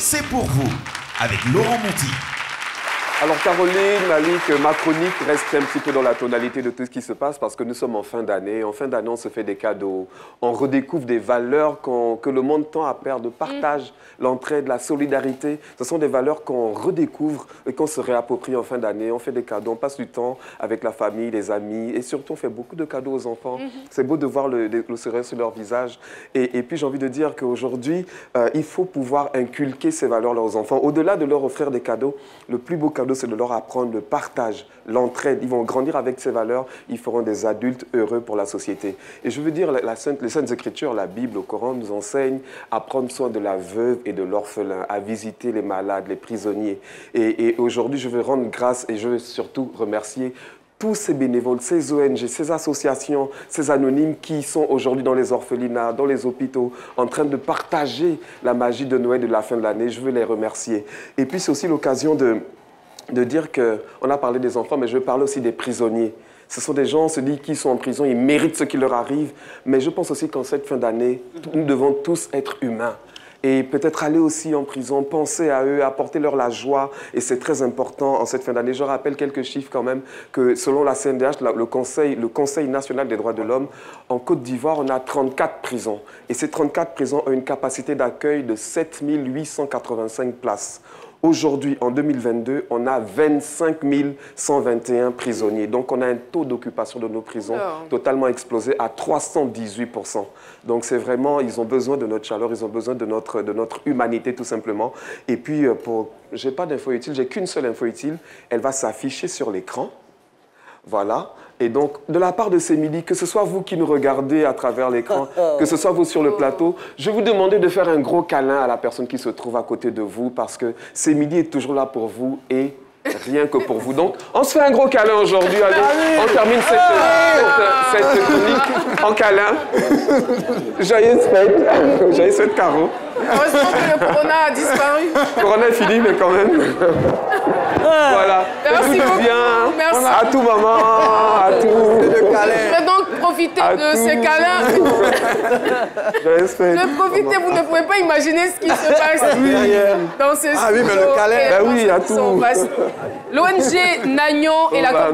c'est pour vous, avec Laurent Monti. Alors Caroline, Malik, ma chronique reste un petit peu dans la tonalité de tout ce qui se passe parce que nous sommes en fin d'année. En fin d'année, on se fait des cadeaux, on redécouvre des valeurs que le monde tend à perdre, le partage, l'entraide, la solidarité. Ce sont des valeurs qu'on redécouvre et qu'on se réapproprie en fin d'année. On fait des cadeaux, on passe du temps avec la famille, les amis et surtout on fait beaucoup de cadeaux aux enfants. C'est beau de voir le sourire sur leur visage. Et puis j'ai envie de dire qu'aujourd'hui, il faut pouvoir inculquer ces valeurs-là aux enfants. Au-delà de leur offrir des cadeaux, le plus beau cadeau, c'est de leur apprendre le partage, l'entraide. Ils vont grandir avec ces valeurs, ils feront des adultes heureux pour la société. Et je veux dire, les Saintes Écritures, la Bible, le Coran nous enseignent à prendre soin de la veuve et de l'orphelin, à visiter les malades, les prisonniers. Et aujourd'hui, je veux rendre grâce et je veux surtout remercier tous ces bénévoles, ces ONG, ces associations, ces anonymes qui sont aujourd'hui dans les orphelinats, dans les hôpitaux, en train de partager la magie de Noël de la fin de l'année. Je veux les remercier. Et puis, c'est aussi l'occasion de dire qu'on a parlé des enfants, mais je veux parler aussi des prisonniers. Ce sont des gens, on se dit, qui sont en prison, ils méritent ce qui leur arrive. Mais je pense aussi qu'en cette fin d'année, nous devons tous être humains. Et peut-être aller aussi en prison, penser à eux, apporter leur la joie. Et c'est très important en cette fin d'année. Je rappelle quelques chiffres quand même, que selon la CNDH, le Conseil national des droits de l'homme, en Côte d'Ivoire, on a 34 prisons. Et ces 34 prisons ont une capacité d'accueil de 7 885 places. Aujourd'hui, en 2022, on a 25 121 prisonniers. Donc, on a un taux d'occupation de nos prisons totalement explosé à 318%. Donc, c'est vraiment, ils ont besoin de notre chaleur, ils ont besoin de notre humanité, tout simplement. Et puis, je n'ai pas d'info utile, j'ai qu'une seule info utile. Elle va s'afficher sur l'écran. Voilà. Et donc, de la part de Sémili, que ce soit vous qui nous regardez à travers l'écran, que ce soit vous sur le plateau, je vais vous demander de faire un gros câlin à la personne qui se trouve à côté de vous parce que Sémili est toujours là pour vous et rien que pour vous. Donc, on se fait un gros câlin aujourd'hui. Allez, on termine cette chronique en câlin. Joyeuse fête. Joyeuse fête, Caro. Heureusement que le corona a disparu. Le corona est fini, mais quand même. Voilà. Merci beaucoup. Bien. Merci. À tout moment, à tout. Je vais donc profiter de ces câlins. Je vais profiter, vous ne pouvez pas imaginer ce qui se passe dans ces studios. Ah oui, mais le câlin, ben oui, à tout. L'ONG Nagnon et la coordination